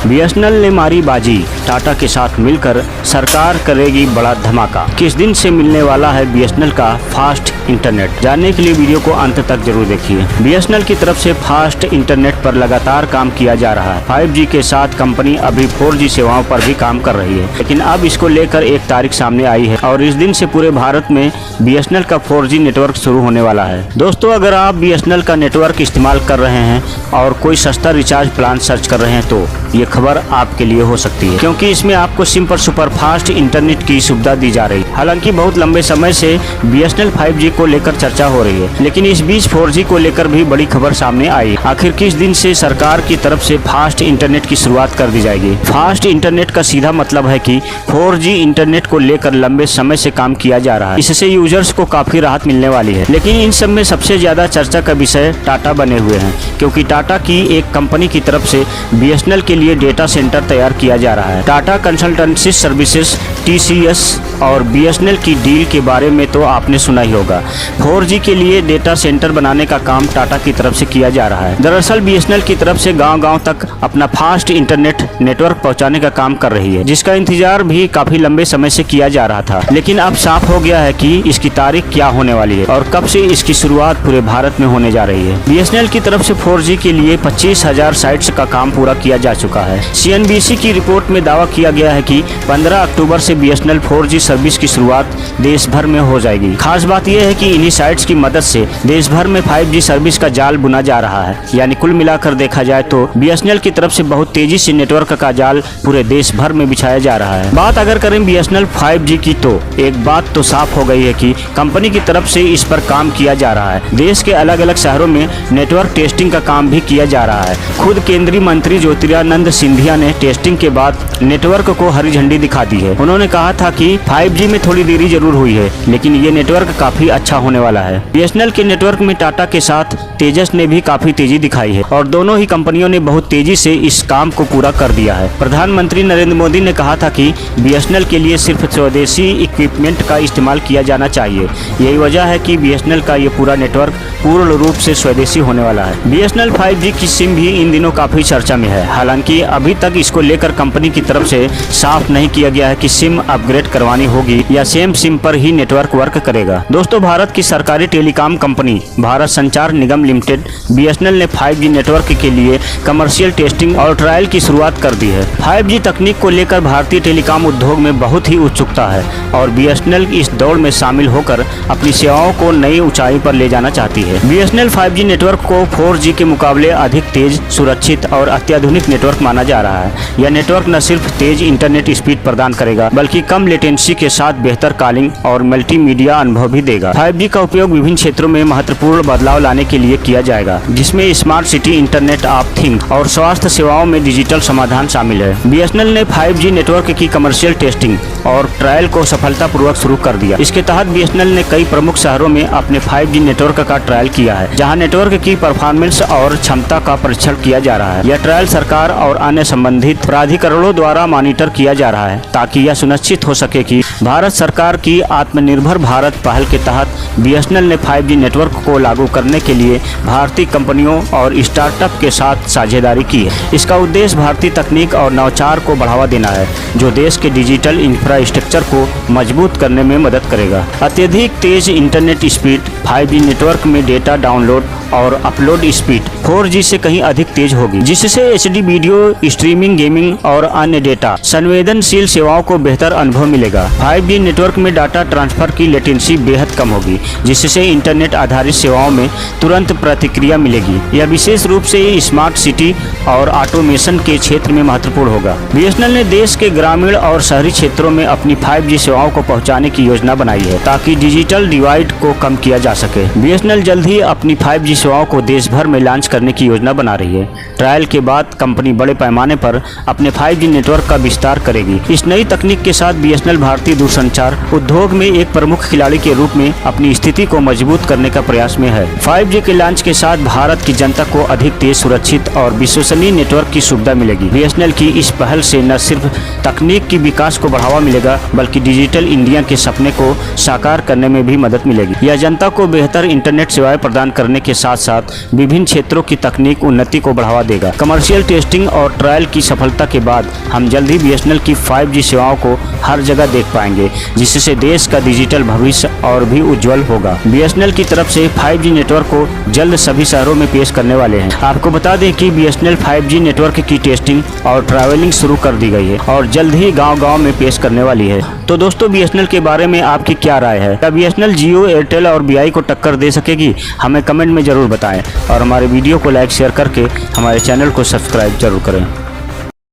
BSNL ने मारी बाजी, टाटा के साथ मिलकर सरकार करेगी बड़ा धमाका। किस दिन से मिलने वाला है बीएसएनएल का फास्ट इंटरनेट, जानने के लिए वीडियो को अंत तक जरूर देखिए। बीएसएनएल की तरफ से फास्ट इंटरनेट पर लगातार काम किया जा रहा है। 5G के साथ कंपनी अभी 4G सेवाओं पर भी काम कर रही है, लेकिन अब इसको लेकर एक तारीख सामने आई है और इस दिन से पूरे भारत में बीएसएनएल का 4G नेटवर्क शुरू होने वाला है। दोस्तों, अगर आप बीएसएनएल का नेटवर्क इस्तेमाल कर रहे हैं और कोई सस्ता रिचार्ज प्लान सर्च कर रहे हैं तो ये खबर आपके लिए हो सकती है, क्योंकि इसमें आपको सिम पर सुपर फास्ट इंटरनेट की सुविधा दी जा रही है। हालांकि बहुत लंबे समय से बीएसएनएल 5G को लेकर चर्चा हो रही है, लेकिन इस बीच 4G को लेकर भी बड़ी खबर सामने आई। आखिर किस दिन से सरकार की तरफ से फास्ट इंटरनेट की शुरुआत कर दी जाएगी। फास्ट इंटरनेट का सीधा मतलब है कि 4G इंटरनेट को लेकर लंबे समय से काम किया जा रहा है। इससे यूजर्स को काफी राहत मिलने वाली है, लेकिन इन सब में सबसे ज्यादा चर्चा का विषय टाटा बने हुए हैं, क्योंकि टाटा की एक कंपनी की तरफ से बीएसएनएल के लिए डेटा सेंटर तैयार किया जा रहा है। टाटा कंसल्टेंसी सर्विसेज TCS और बीएसएनएल की डील के बारे में तो आपने सुना ही होगा। 4G के लिए डेटा सेंटर बनाने का काम टाटा की तरफ से किया जा रहा है। दरअसल बीएसएनएल की तरफ से गांव-गांव तक अपना फास्ट इंटरनेट नेटवर्क पहुंचाने का काम कर रही है, जिसका इंतजार भी काफी लंबे समय से किया जा रहा था। लेकिन अब साफ हो गया है कि इसकी तारीख क्या होने वाली है और कब से इसकी शुरुआत पूरे भारत में होने जा रही है। बीएसएनएल की तरफ से 4G के लिए 25,000 साइट्स का काम पूरा किया जा चुका है। CNBC की रिपोर्ट में दावा किया गया है कि 15 अक्टूबर से बीएसएनएल 4G सर्विस की शुरुआत देश भर में हो जाएगी। खास बात यह है कि इन्हीं साइट्स की मदद से देश भर में 5G सर्विस का जाल बुना जा रहा है। यानी कुल मिलाकर देखा जाए तो बीएसएनएल की तरफ से बहुत तेजी से नेटवर्क का जाल पूरे देश भर में बिछाया जा रहा है। बात अगर करें बीएसएनएल 5G की तो एक बात तो साफ हो गई है कि कंपनी की तरफ से इस पर काम किया जा रहा है। देश के अलग अलग शहरों में नेटवर्क टेस्टिंग का काम भी किया जा रहा है। खुद केंद्रीय मंत्री ज्योतिरादित्य सिंधिया ने टेस्टिंग के बाद नेटवर्क को हरी झंडी दिखा दी है। उन्होंने कहा था कि 5G में थोड़ी देरी जरूर हुई है, लेकिन ये नेटवर्क काफी अच्छा होने वाला है। बीएसएनएल के नेटवर्क में टाटा के साथ तेजस ने भी काफी तेजी दिखाई है और दोनों ही कंपनियों ने बहुत तेजी से इस काम को पूरा कर दिया है। प्रधानमंत्री नरेंद्र मोदी ने कहा था कि बीएसएनएल के लिए सिर्फ स्वदेशी इक्विपमेंट का इस्तेमाल किया जाना चाहिए। यही वजह है कि बीएसएनएल का ये पूरा नेटवर्क पूर्ण रूप से स्वदेशी होने वाला है। बीएसएनएल 5G की सिम भी इन दिनों काफी चर्चा में है। हालांकि अभी तक इसको लेकर कंपनी की तरफ से साफ नहीं किया गया है कि सिम अपग्रेड करवानी होगी या सेम सिम पर ही नेटवर्क वर्क करेगा। दोस्तों, भारत की सरकारी टेलीकॉम कंपनी भारत संचार निगम लिमिटेड बीएसएनएल ने 5G नेटवर्क के लिए कमर्शियल टेस्टिंग और ट्रायल की शुरुआत कर दी है। 5G तकनीक को लेकर भारतीय टेलीकॉम उद्योग में बहुत ही उत्सुकता है और बीएसएनएल इस दौड़ में शामिल होकर अपनी सेवाओं को नई ऊंचाई पर ले जाना चाहती है। बीएसएनएल 5G नेटवर्क को 4G के मुकाबले अधिक तेज, सुरक्षित और अत्याधुनिक नेटवर्क माना जा रहा है। यह नेटवर्क न सिर्फ तेज इंटरनेट स्पीड प्रदान करेगा, बल्कि कम लेटेंसी के साथ बेहतर कॉलिंग और मल्टीमीडिया अनुभव भी देगा। 5G का उपयोग विभिन्न क्षेत्रों में महत्वपूर्ण बदलाव लाने के लिए किया जाएगा, जिसमें smart city, internet of things और स्वास्थ्य सेवाओं में डिजिटल समाधान शामिल है। बीएसएनएल ने 5G नेटवर्क की कमर्शियल टेस्टिंग और ट्रायल को सफलतापूर्वक शुरू कर दिया। इसके तहत बीएसएनएल ने कई प्रमुख शहरों में अपने 5G नेटवर्क का ट्रायल किया है, जहां नेटवर्क की परफॉर्मेंस और क्षमता का परीक्षण किया जा रहा है। यह ट्रायल सरकार और अन्य संबंधित प्राधिकरणों द्वारा मॉनिटर किया जा रहा है, ताकि यह सुनिश्चित हो सके कि भारत सरकार की आत्मनिर्भर भारत पहल के तहत बीएसएनएल ने 5G नेटवर्क को लागू करने के लिए भारतीय कंपनियों और स्टार्टअप के साथ साझेदारी की है। इसका उद्देश्य भारतीय तकनीक और नवाचार को बढ़ावा देना है, जो देश के डिजिटल इंफ्रास्ट्रक्चर को मजबूत करने में मदद करेगा। अत्यधिक तेज इंटरनेट स्पीड 5G नेटवर्क में डेटा डाउनलोड और अपलोड स्पीड 4G से कहीं अधिक तेज होगी, जिससे HD वीडियो स्ट्रीमिंग, गेमिंग और अन्य डेटा संवेदनशील सेवाओं को बेहतर अनुभव मिलेगा। 5G नेटवर्क में डाटा ट्रांसफर की लेटेंसी बेहद कम होगी, जिससे इंटरनेट आधारित सेवाओं में तुरंत प्रतिक्रिया मिलेगी। यह विशेष रूप से स्मार्ट सिटी और ऑटोमेशन के क्षेत्र में महत्वपूर्ण होगा। बीएसएनएल ने देश के ग्रामीण और शहरी क्षेत्रों में अपनी 5G सेवाओं को पहुंचाने की योजना बनाई है, ताकि डिजिटल डिवाइड को कम किया जा सके। बीएसएनएल जल्द ही अपनी 5G सेवाओं को देश भर में लॉन्च करने की योजना बना रही है। ट्रायल के बाद कंपनी बड़े पैमाने पर अपने 5G नेटवर्क का विस्तार करेगी। इस नई तकनीक के साथ बीएसएनएल भारतीय दूरसंचार उद्योग में एक प्रमुख खिलाड़ी के रूप में अपनी स्थिति को मजबूत करने का प्रयास में है। 5G के लॉन्च के साथ भारत की जनता को अधिक तेज, सुरक्षित और विश्वसनीय नेटवर्क की सुविधा मिलेगी। बीएसएनएल की इस पहल से न सिर्फ तकनीक की विकास को बढ़ावा मिलेगा, बल्कि डिजिटल इंडिया के सपने को साकार करने में भी मदद मिलेगी। यह जनता को बेहतर इंटरनेट सेवा सेवाएं प्रदान करने के साथ साथ विभिन्न क्षेत्रों की तकनीक उन्नति को बढ़ावा देगा। कमर्शियल टेस्टिंग और ट्रायल की सफलता के बाद हम जल्द ही BSNL की 5G सेवाओं को हर जगह देख पाएंगे, जिससे देश का डिजिटल भविष्य और भी उज्जवल होगा। BSNL की तरफ से 5G नेटवर्क को जल्द सभी शहरों में पेश करने वाले हैं। आपको बता दें कि BSNL 5G नेटवर्क की टेस्टिंग और ट्रैवलिंग शुरू कर दी गई है और जल्द ही गांव-गांव में पेश करने वाली है। तो दोस्तों, BSNL के बारे में आपकी क्या राय है? क्या BSNL जियो, एयरटेल और BI को टक्कर दे सकेगी? हमें कमेंट में जरूर बताएं और हमारे वीडियो को लाइक शेयर करके हमारे चैनल को सब्सक्राइब जरूर करें।